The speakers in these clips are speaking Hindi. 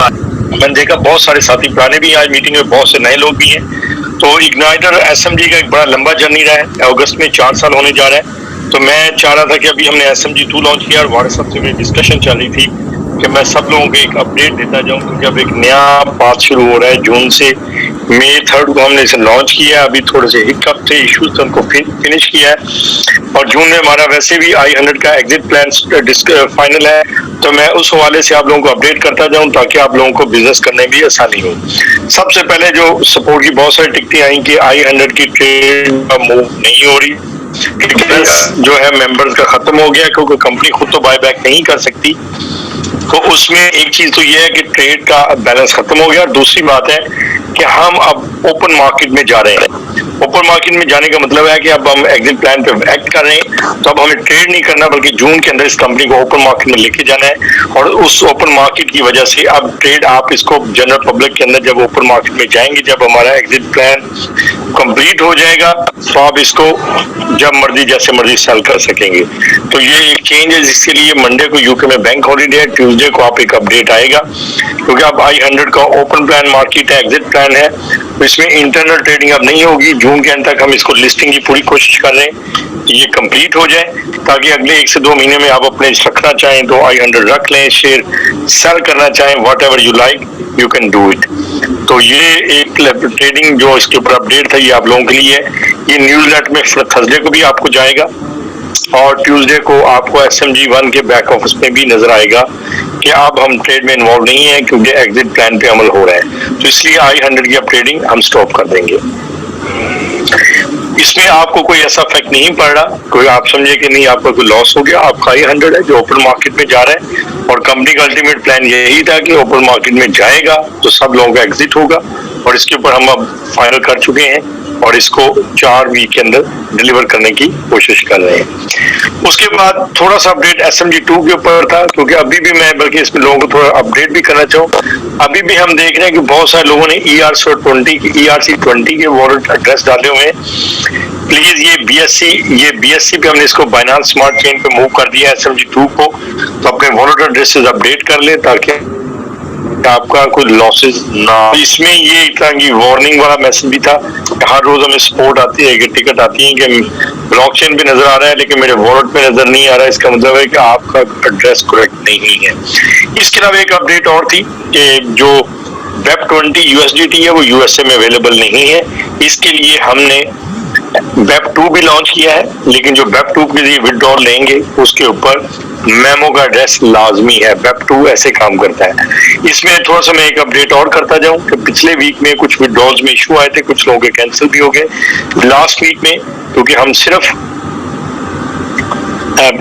मैंने देखा बहुत सारे साथी पुराने भी आज मीटिंग में, बहुत से नए लोग भी हैं। तो इग्नाइटर एसएमजी का एक बड़ा लंबा जर्नी रहा है, अगस्त में 4 साल होने जा रहा है। तो मैं चाह रहा था कि अभी हमने SMG 2 लॉन्च किया और हमारे सबसे मेरी डिस्कशन चल रही थी कि मैं सब लोगों को एक अपडेट देता जाऊं, क्योंकि अब एक नया पाथ शुरू हो रहा है। जून से मई 3 को हमने इसे लॉन्च किया, अभी थोड़े से हिकअप थे, इश्यूज थे, उनको फिनिश किया है। और जून में हमारा वैसे भी i100 का एग्जिट प्लान फाइनल है। तो मैं उस हवाले से आप लोगों को अपडेट करता जाऊं ताकि आप लोगों को बिजनेस करने में भी आसानी हो। सबसे पहले जो सपोर्ट की बहुत सारी टिकटें आई कि i100 की ट्रेड मूव नहीं हो रही, जो है मेंबर्स का खत्म हो गया, क्योंकि कंपनी खुद तो बाय बैक नहीं कर सकती। तो उसमें एक चीज तो ये है कि ट्रेड का बैलेंस खत्म हो गया। और दूसरी बात है कि हम अब ओपन मार्केट में जा रहे हैं। ओपन मार्केट में जाने का मतलब है कि अब हम एग्जिट प्लान पे एक्ट कर रहे हैं। तो अब हमें ट्रेड नहीं करना, बल्कि जून के अंदर इस कंपनी को ओपन मार्केट में लेके जाना है। और उस ओपन मार्केट की वजह से अब ट्रेड आप इसको जनरल पब्लिक के अंदर जब ओपन मार्केट में जाएंगे, जब हमारा एग्जिट प्लान कंप्लीट हो जाएगा, तो आप इसको जब मर्जी जैसे मर्जी सेल कर सकेंगे। तो ये एक चेंज है, जिसके लिए मंडे को यूके में बैंक हॉलीडे है, ट्यूसडे को आप एक अपडेट आएगा। क्योंकि अब i100 का ओपन प्लान मार्केट है, एग्जिट प्लान है, तो इसमें इंटरनल ट्रेडिंग अब नहीं होगी। जून के अंत तक हम इसको लिस्टिंग की पूरी कोशिश कर रहे हैं कि ये कंप्लीट हो जाए, ताकि अगले 1 से 2 महीने में आप अपने रखना चाहें तो i100 रख लें, शेयर सेल करना चाहें, what ever you like you can do it. तो ये एक ट्रेडिंग जो इसके ऊपर अपडेट था, ये आप लोगों के लिए है। ये न्यूज़लेटर में थर्सडे को भी आपको जाएगा और ट्यूसडे को आपको SMG 1 के बैक ऑफिस में भी नजर आएगा कि अब हम ट्रेड में इन्वॉल्व नहीं है, क्योंकि एग्जिट प्लान पे अमल हो रहा है। तो इसलिए i100 की अब ट्रेडिंग हम स्टॉप कर देंगे। इसमें आपको कोई ऐसा इफेक्ट नहीं पड़ रहा, कोई आप समझे कि नहीं आपका कोई लॉस हो गया। आपका i100 है जो ओपन मार्केट में जा रहा है, और कंपनी का अल्टीमेट प्लान यही था कि ओपन मार्केट में जाएगा तो सब लोगों का एग्जिट होगा। और इसके ऊपर हम अब फाइनल कर चुके हैं और इसको 4 वीक के अंदर डिलीवर करने की कोशिश कर रहे हैं। उसके बाद थोड़ा सा अपडेट SMG 2 के ऊपर था, क्योंकि अभी भी मैं बल्कि इसमें लोगों को थोड़ा अपडेट भी करना चाहूँ। अभी भी हम देख रहे हैं कि बहुत सारे लोगों ने ERC20 के वॉलेट एड्रेस डाले हुए हैं। प्लीज ये BSC पे हमने इसको बाइनेंस स्मार्ट चेन पे मूव कर दिया SMG 2 को। तो अपने वॉलेट एड्रेसेस अपडेट कर ले ताकि आपका कोई लॉसेस ना। इसमें ये इतना की वार्निंग वाला मैसेज भी था कि हर रोज हमें सपोर्ट आती है कि टिकट आती है कि ब्लॉकचेन पे नजर आ रहा है लेकिन मेरे वॉलेट पे नजर नहीं आ रहा है। इसका मतलब है कि आपका एड्रेस करेक्ट नहीं है। इसके अलावा एक अपडेट और थी कि जो WEB20 USDT है वो USA में अवेलेबल नहीं है। इसके लिए हमने WEB2 भी लॉन्च किया है, लेकिन जो WEB2 के लिए विड्रॉल लेंगे उसके ऊपर मेमो का एड्रेस लाजमी है। WEB2 ऐसे काम करता है। इसमें थोड़ा सा मैं एक अपडेट और करता जाऊं कि पिछले वीक में कुछ विड्रॉल्स में इशू आए थे, कुछ लोगों के कैंसिल भी हो गए लास्ट वीक में, क्योंकि हम सिर्फ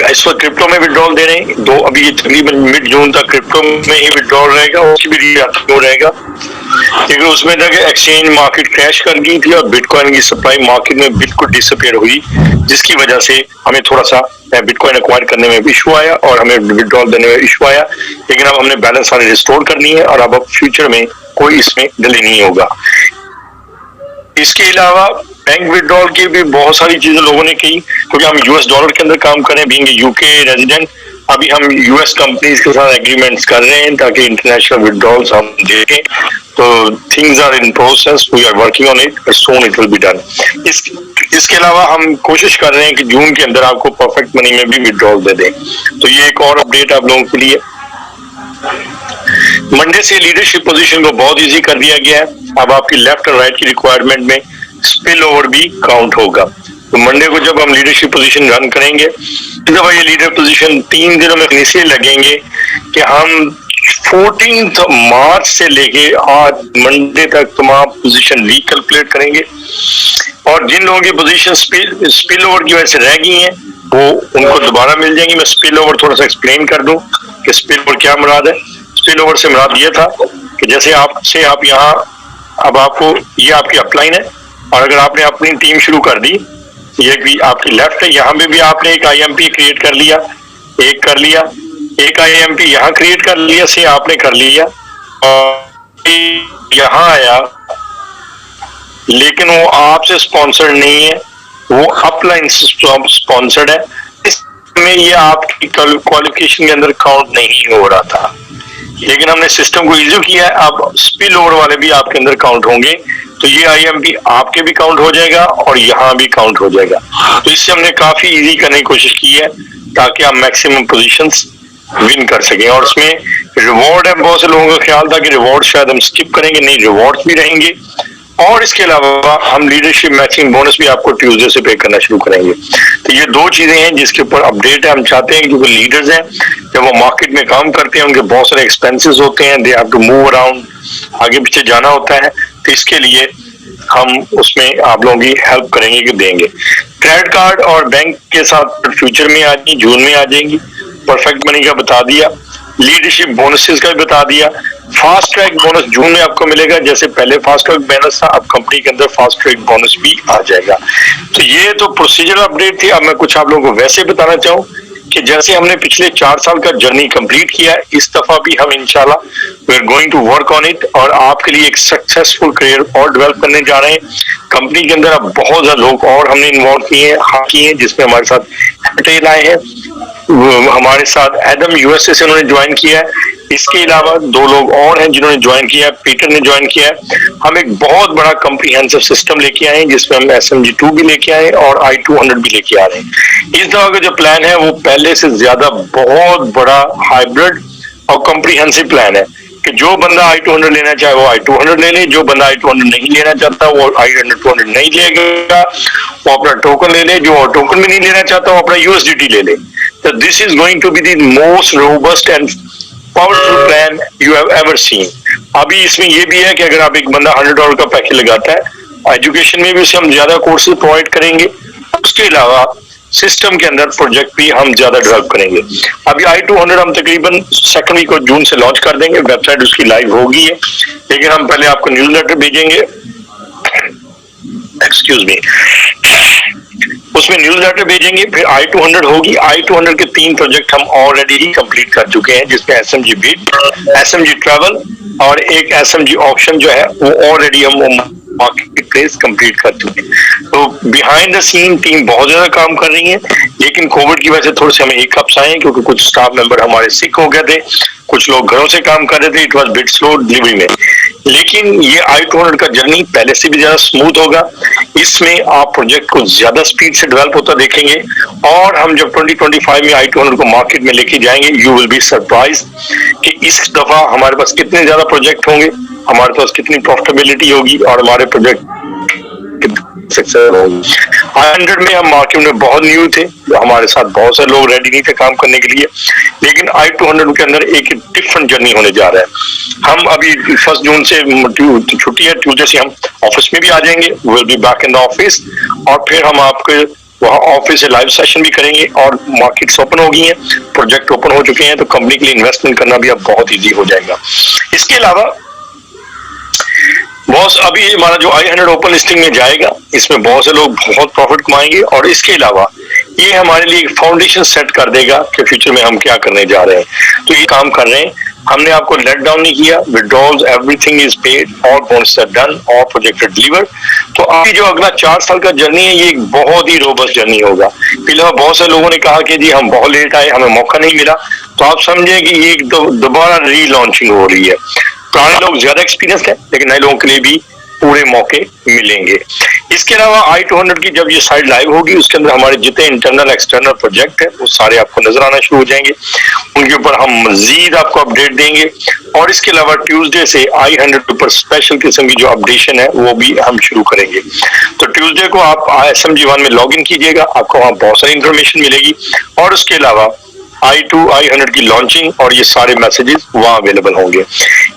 इस वक्त क्रिप्टो में विड्रॉल दे रहे हैं। दो अभी ये तकरीबन मिड जून तक क्रिप्टो में ही विड्रॉल रहेगा, उसकी भी रिएक्शन रहेगा, क्योंकि उसमें तक एक्सचेंज मार्केट क्रैश कर गई थी और बिटकॉइन की सप्लाई मार्केट में बिल्कुल डिसअपीयर हुई, जिसकी वजह से हमें थोड़ा सा बिटकॉइन एक्वायर करने में भी इशू आया और हमें विड्रॉल देने में इशू आया। लेकिन अब हमने बैलेंस सारे रिस्टोर करनी है और अब फ्यूचर में कोई इसमें डिले नहीं होगा। इसके अलावा बैंक विड्रॉल की भी बहुत सारी चीजें लोगों ने की, क्योंकि हम US डॉलर के अंदर काम करें, बीइंग UK रेजिडेंट। अभी हम US कंपनीज के साथ एग्रीमेंट्स कर रहे हैं ताकि इंटरनेशनल विड्रॉल्स हम देखें। तो things are in process, we are working on it, soon it will be done. इसके अलावा हम कोशिश कर रहे हैं कि जून के अंदर आपको परफेक्ट मनी में भी विड्रॉल दे दें। तो ये एक और अपडेट आप लोगों के लिए। मंडे से लीडरशिप पोजीशन को बहुत इजी कर दिया गया है। अब आपकी लेफ्ट और राइट की रिक्वायरमेंट में स्पिल ओवर भी काउंट होगा। तो मंडे को जब हम लीडरशिप पोजीशन रन करेंगे, जब ये लीडर पोजीशन 3 दिनों में इसलिए लगेंगे कि हम 14 मार्च से लेके आज मंडे तक तमाम पोजीशन रिकैलकुलेट करेंगे। और जिन लोगों की पोजीशन स्पिल ओवर की वजह से रह गई हैं, वो उनको दोबारा मिल जाएंगी। मैं स्पिल ओवर थोड़ा सा एक्सप्लेन कर दूं कि स्पिल ओवर क्या मुराद है। स्पिल ओवर से मुराद ये था कि जैसे आप यहाँ, अब आपको ये आपकी अपलाइन है और अगर आपने अपनी टीम शुरू कर दी, ये भी आपकी लेफ्ट है, यहाँ पे भी आपने एक IMP क्रिएट कर लिया, एक IMP यहाँ क्रिएट कर लिया से आपने कर लिया और यहाँ आया, लेकिन वो आपसे स्पॉन्सर्ड नहीं है, वो अपलाइन स्पॉन्सर्ड है। इसमें ये आपकी क्वालिफिकेशन के अंदर काउंट नहीं हो रहा था। लेकिन हमने सिस्टम को इजी किया है, अब स्पिल ओवर वाले भी आपके अंदर काउंट होंगे, तो ये IMP आपके भी काउंट हो जाएगा और यहाँ भी काउंट हो जाएगा। तो इससे हमने काफी इजी करने की कोशिश की है ताकि आप मैक्सिमम पोजीशंस विन कर सकें। और उसमें रिवॉर्ड है, बहुत से लोगों का ख्याल था कि रिवॉर्ड शायद हम स्किप करेंगे, नहीं, रिवॉर्ड्स भी रहेंगे और इसके अलावा हम लीडरशिप मैचिंग बोनस भी आपको ट्यूसडे से पे करना शुरू करेंगे। तो ये दो चीजें हैं जिसके ऊपर अपडेट है। हम चाहते हैं कि जो लीडर्स हैं जब वो मार्केट में काम करते हैं उनके बहुत सारे एक्सपेंसेस होते हैं, they have to move around, आगे पीछे जाना होता है, तो इसके लिए हम उसमें आप लोगों की हेल्प करेंगे कि देंगे। क्रेडिट कार्ड और बैंक के साथ फ्यूचर में आ जाएंगी, जून में आ जाएंगी। परफेक्ट मनी का बता दिया, लीडरशिप बोनसेस का भी बता दिया। फास्ट ट्रैक बोनस जून में आपको मिलेगा, जैसे पहले फास्ट ट्रैक बोनस था, अब कंपनी के अंदर फास्ट ट्रैक बोनस भी आ जाएगा। तो ये तो प्रोसीजरल अपडेट थी। अब मैं कुछ आप लोगों को वैसे बताना चाहूँ कि जैसे हमने पिछले 4 साल का जर्नी कंप्लीट किया है, इस दफा भी हम इंशाल्लाह we are going to work on it और आपके लिए एक सक्सेसफुल करियर और डेवलप करने जा रहे हैं। कंपनी के अंदर अब बहुत ज्यादा लोग और हमने इन्वॉल्व किए हैं जिसमें हमारे साथ पटेल आए हैं, हमारे साथ एडम USA से उन्होंने ज्वाइन किया है। इसके अलावा 2 लोग और हैं जिन्होंने ज्वाइन किया है, पीटर ने ज्वाइन किया है। हम एक बहुत बड़ा कॉम्प्रिहेंसिव सिस्टम लेके आए हैं जिसमें हम SMG2 भी लेके आए और I200 भी लेके आ रहे हैं। इस दफा का जो प्लान है वो पहले से ज्यादा बहुत बड़ा हाइब्रिड और कॉम्प्रिहेंसिव प्लान है कि जो बंदा I200 लेना चाहे वो I200 ले ले, जो बंदा I200 नहीं लेना चाहता वो I200 नहीं लेगा, वो अपना टोकन ले ले, जो टोकन भी नहीं लेना चाहता वो अपना USDT ले ले। तो this is going to be the most robust and powerful plan you have ever seen. अभी इसमें ये भी है कि अगर आप एक बंदा $100 का पैकेज लगाता है, एजुकेशन में भी उसे हम ज्यादा कोर्सेज प्रोवाइड करेंगे, उसके अलावा सिस्टम के अंदर प्रोजेक्ट भी हम ज्यादा डेवलप करेंगे। अभी I200 हम तकरीबन सेकंड वीक ऑफ जून से लॉन्च कर देंगे, वेबसाइट उसकी लाइव होगी है, लेकिन हम पहले आपको न्यूज़लेटर भेजेंगे, एक्सक्यूज मी, उसमें न्यूज़लेटर भेजेंगे, फिर I200 होगी। I200 के 3 प्रोजेक्ट हम ऑलरेडी ही कंप्लीट कर चुके हैं जिसमें SMG बीट, SMG ट्रैवल और एक SMG ऑप्शन जो है वो ऑलरेडी हम मार्केट प्लेस कंप्लीट कर चुके हैं। तो बिहाइंड द सीन टीम बहुत ज्यादा काम कर रही है, लेकिन कोविड की वजह से थोड़े से हमें हिकअप्स आए क्योंकि कुछ स्टाफ मेंबर हमारे सिक हो गए थे, कुछ लोग घरों से काम कर रहे थे, it was bit slow delivery में। लेकिन ये I200 का जर्नी पहले से भी ज्यादा स्मूथ होगा। इसमें आप प्रोजेक्ट को ज्यादा स्पीड से डेवलप होता देखेंगे और हम जब 2025 में I200 को मार्केट में लेके जाएंगे, यू विल बी सरप्राइज कि इस दफा हमारे पास कितने ज्यादा प्रोजेक्ट होंगे, हमारे पास कितनी प्रॉफिटेबिलिटी होगी और हमारे प्रोजेक्ट सक्सेस होगी। I100 में हम मार्केट में बहुत न्यू थे, हमारे साथ बहुत सारे लोग रेडी नहीं थे काम करने के लिए, लेकिन I200 के अंदर एक डिफरेंट जर्नी होने जा रहा है। हम अभी 1 जून से छुट्टी है, ट्यूजडे से हम ऑफिस में भी आ जाएंगे, will be back in the office, और फिर हम आपके वहाँ ऑफिस से लाइव सेशन भी करेंगे और मार्केट्स ओपन हो गई हैं, प्रोजेक्ट ओपन हो चुके हैं, तो कंपनी के लिए इन्वेस्टमेंट करना भी अब बहुत ईजी हो जाएगा। इसके अलावा बॉस अभी हमारा जो I100 ओपन लिस्टिंग में जाएगा, इसमें बहुत से लोग बहुत प्रॉफिट कमाएंगे और इसके अलावा ये हमारे लिए एक फाउंडेशन सेट कर देगा कि फ्यूचर में हम क्या करने जा रहे हैं। तो ये काम कर रहे हैं, हमने आपको लेट डाउन नहीं किया, withdrawals everything is paid, all bonus are done, all projected deliver. तो अभी जो अगला 4 साल का जर्नी है, ये एक बहुत ही रोबस्ट जर्नी होगा। पहले बहुत से लोगों ने कहा कि जी हम बहुत लेट आए, हमें मौका नहीं मिला, तो आप समझे कि ये दोबारा रीलॉन्चिंग हो रही है। पुराने लोग ज्यादा एक्सपीरियंस है, लेकिन नए लोगों के लिए भी पूरे मौके मिलेंगे। इसके अलावा I200 की जब ये साइट लाइव होगी, उसके अंदर हमारे जितने इंटरनल एक्सटर्नल प्रोजेक्ट है वो सारे आपको नजर आना शुरू हो जाएंगे, उनके ऊपर हम मजीद आपको अपडेट देंगे। और इसके अलावा ट्यूसडे से I100 के ऊपर स्पेशल किस्म की जो अपडेशन है वो भी हम शुरू करेंगे। तो ट्यूसडे को आप SMG1 में लॉग इन कीजिएगा, आपको वहाँ बहुत सारी इंफॉर्मेशन मिलेगी और उसके अलावा I100 की लॉन्चिंग और ये सारे मैसेजेस वहां अवेलेबल होंगे।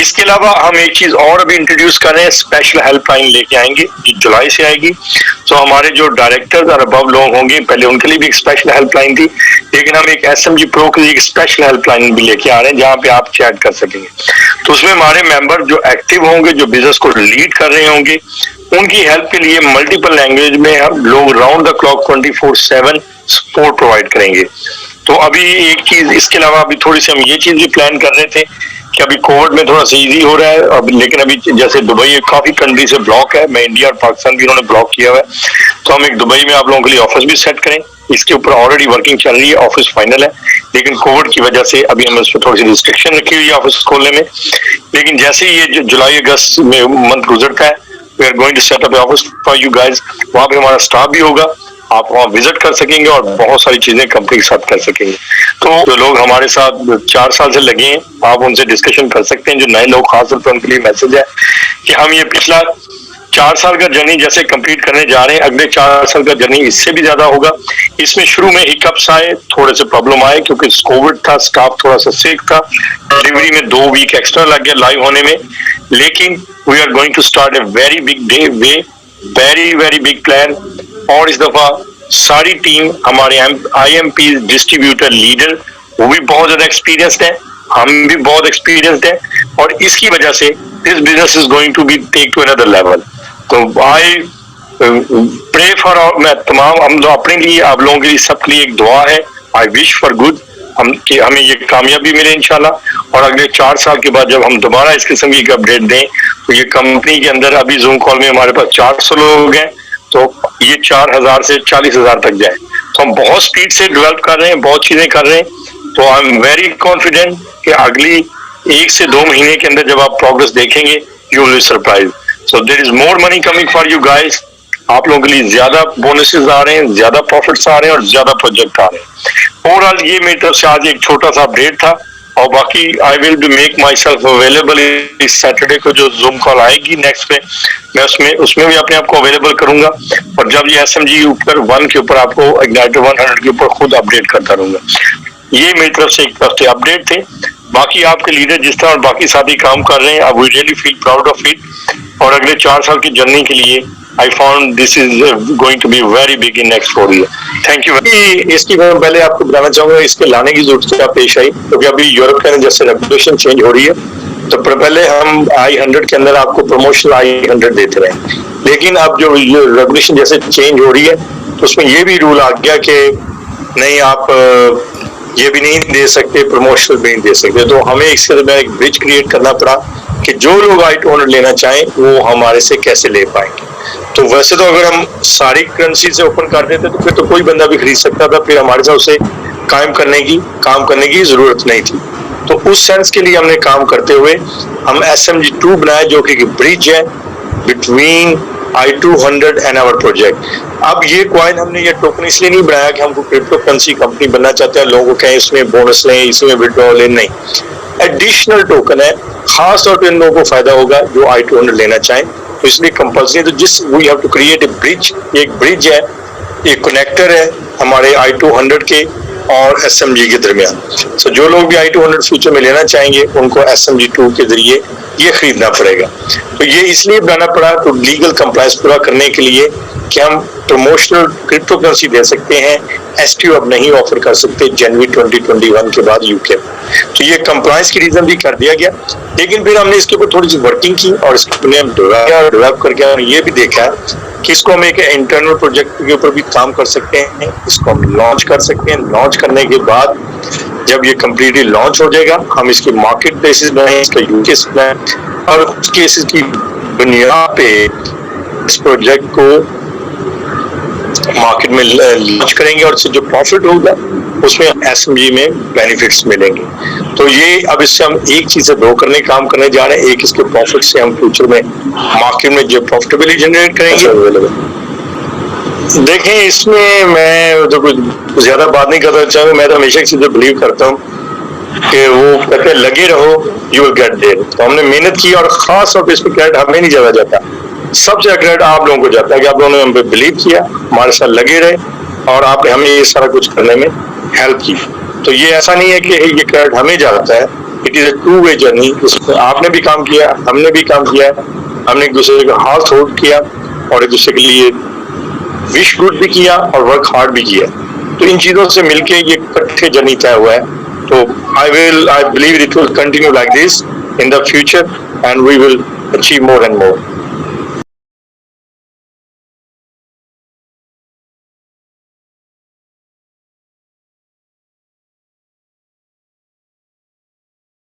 इसके अलावा हम एक चीज और अभी इंट्रोड्यूस कर रहे हैं, स्पेशल हेल्पलाइन लेके आएंगे, जुलाई से आएगी। तो हमारे जो डायरेक्टर्स और अबव लोग होंगे, पहले उनके लिए भी एक स्पेशल हेल्पलाइन थी, लेकिन हम एक SMG प्रो के लिए एक स्पेशल हेल्पलाइन भी लेके आ रहे हैं जहाँ पे आप चैट कर सकेंगे। तो उसमें हमारे मेंबर जो एक्टिव होंगे, जो बिजनेस को लीड कर रहे होंगे, उनकी हेल्प के लिए मल्टीपल लैंग्वेज में हम लोग round the clock 24/7 support provide करेंगे। तो अभी एक चीज इसके अलावा अभी थोड़ी सी हम ये चीज भी प्लान कर रहे थे कि अभी कोविड में थोड़ा सा इजी हो रहा है अब, लेकिन अभी जैसे दुबई काफी कंट्री से ब्लॉक है, मैं इंडिया और पाकिस्तान भी उन्होंने ब्लॉक किया हुआ है, तो हम एक दुबई में आप लोगों के लिए ऑफिस भी सेट करें इसके ऊपर ऑलरेडी वर्किंग चल रही है, ऑफिस फाइनल है, लेकिन कोविड की वजह से अभी हमने उस पर थोड़ी सी रिस्ट्रिक्शन रखी हुई है ऑफिस खोलने में। लेकिन जैसे ही ये जुलाई अगस्त में मंथ गुजरता है, we are going to set up office for you guys. वहां पे हमारा स्टाफ भी होगा, आप वहाँ विजिट कर सकेंगे और बहुत सारी चीजें कंपनी के साथ कर सकेंगे। तो जो लोग हमारे साथ 4 साल से लगे हैं, आप उनसे डिस्कशन कर सकते हैं। जो नए लोग, खासतौर पर उनके लिए मैसेज है कि हम ये पिछला 4 साल का जर्नी जैसे कंप्लीट करने जा रहे हैं, अगले 4 साल का जर्नी इससे भी ज्यादा होगा। इसमें शुरू में हिकअप्स आए, थोड़े से प्रॉब्लम आए क्योंकि कोविड था, स्टाफ थोड़ा सा सिक था, डिलीवरी में 2 वीक एक्स्ट्रा लग गया लाइव होने में। लेकिन we are going to start a very big day way, very very big plan. और इस दफा सारी टीम, हमारे IMP डिस्ट्रीब्यूटर लीडर, वो भी बहुत ज्यादा एक्सपीरियंस्ड है, हम भी बहुत एक्सपीरियंस्ड है, और इसकी वजह से this business is going to be take to another level. तो आई प्रे फॉर, मैं तमाम, हम तो अपने लिए, आप लोगों के लिए, सबके लिए एक दुआ है। आई विश फॉर गुड, कि हमें ये कामयाबी मिले इंशाल्लाह। और अगले 4 साल के बाद जब हम दोबारा इस किस्म की अपडेट दें, तो ये कंपनी के अंदर अभी जूम कॉल में हमारे पास 400 लोग हैं, तो ये 4000 से 40,000 तक जाए। तो हम बहुत स्पीड से डेवलप कर रहे हैं, बहुत चीजें कर रहे हैं। तो आई एम वेरी कॉन्फिडेंट कि अगली 1 से 2 महीने के अंदर जब आप प्रोग्रेस देखेंगे, you will be surprise. So there is more money coming for you guys. आप लोगों के लिए ज्यादा बोनसेस आ रहे हैं, ज्यादा प्रॉफिट्स आ रहे हैं और ज्यादा प्रोजेक्ट आ रहे हैं। ओवरऑल ये मेरी तरफ से आज एक छोटा सा अपडेट था, और बाकी I will be make my self available इस सैटरडे को जो जूम कॉल आएगी नेक्स्ट पे, मैं उसमें भी अपने आप को अवेलेबल करूंगा। और जब ये SMG ऊपर 1 के ऊपर आपको इग्नाइटर 100 के ऊपर खुद अपडेट करता रहूंगा। ये मेरी तरफ से एक हफ्ते अपडेट थे। बाकी आपके लीडर जिस तरह और बाकी साथी काम कर रहे हैं, I we really feel proud of it. और अगले 4 साल की जर्नी के लिए I found this is going to be very big in next 4 years. Thank you. इसकी मैं पहले आपको बताना चाहूंगा, इसके लाने की जरूरत क्या पेश आई, क्योंकि अभी यूरोप के अंदर जैसे रेगुलेशन चेंज हो रही है, तो पहले हम I100 के अंदर आपको प्रमोशनल I100 देते रहे, लेकिन अब जो रेगुलेशन जैसे चेंज हो रही है, तो उसमें ये भी रूल आ गया कि नहीं, आप ये भी नहीं दे सकते, प्रमोशनल भी नहीं दे सकते। तो हमें इसके अंदर एक ब्रिज क्रिएट करना पड़ा कि जो लोग I200 लेना चाहें वो हमारे से कैसे ले पाएंगे। तो वैसे तो अगर हम सारी करेंसी से ओपन कर देते तो फिर तो कोई बंदा भी खरीद सकता था, फिर हमारे साथ उसे काम करने की जरूरत नहीं थी। तो उस सेंस के लिए हमने काम करते हुए हम SMG2 बनाया, जो कि ब्रिज है between I200 and our project. अब ये कॉइन हमने ये टोकन इसलिए नहीं बनाया कि हमको क्रिप्टो करेंसी कंपनी बनना चाहते हैं, लोगों को कहें इसमें बोनस लें, इसमें विड्रॉ लें, नहीं, एडिशनल टोकन है, खास तौर पर इन लोगों को फायदा होगा जो I200 लेना चाहें। तो इसलिए कंपल्सरी, तो जिस we have to create a bridge, एक ब्रिज है, एक कनेक्टर है हमारे I200 के और SMG के दरमियान। सो जो लोग भी I200 फ्यूचर में लेना चाहेंगे उनको SMG2 के जरिए ये खरीदना पड़ेगा। तो ये इसलिए बनाना पड़ा, तो लीगल कंप्लायंस पूरा करने के लिए कि हम प्रमोशनल क्रिप्टो करेंसी दे सकते हैं, STO अब नहीं ऑफर कर सकते जनवरी 2021 के बाद UK में। तो ये कंप्लायंस की रीजन भी कर दिया गया, लेकिन फिर हमने इसके ऊपर थोड़ी सी वर्किंग की और इसको डेवलप करके हमने ये भी देखा कि इसको हम एक इंटरनल प्रोजेक्ट के ऊपर भी काम कर सकते हैं, इसको हम लॉन्च कर सकते हैं। लॉन्च करने के बाद जब ये कम्प्लीटली लॉन्च हो जाएगा, हम इसके मार्केट प्लेसेस बनाएं, इसका यूकेस बनाएं, और उस केसेस की बुनियाद पे इस प्रोजेक्ट को मार्केट में लॉन्च करेंगे और इससे जो प्रॉफिट होगा उसमें SMG में बेनिफिट्स मिलेंगे। तो ये अब इससे हम एक चीज से 2 काम करने जा रहे हैं। एक, इसके प्रॉफिट से हम फ्यूचर में मार्केट में जो प्रॉफिटेबिलिटी जनरेट करेंगे। देखें, इसमें मैं तो कुछ ज्यादा बात नहीं करना चाहूंगा, मैं तो हमेशा एक चीज बिलीव करता हूँ कि वो कहते हैं लगे रहो, यू विल गेट देयर। तो हमने मेहनत की और खास तौर पर इसमें क्रेडिट हमें नहीं ज्यादा जाता, सबसे क्रेडिट आप लोगों को जाता है कि आप लोगों ने हम पे बिलीव किया, हमारे साथ लगे रहे और आपने हमें ये सारा कुछ करने में हेल्प की। तो ये ऐसा नहीं है कि ये क्रेडिट हमें जाता है, it is a two way journey. आपने भी काम किया, हमने भी काम किया, हमने एक दूसरे का हाथ होल्ड किया और एक दूसरे के लिए विश गुड भी किया और वर्क हार्ड भी किया। तो इन चीजों से मिलके ये इकट्ठे जर्नी तय हुआ है। तो I believe it will continue like this in the future and we will achieve more and more.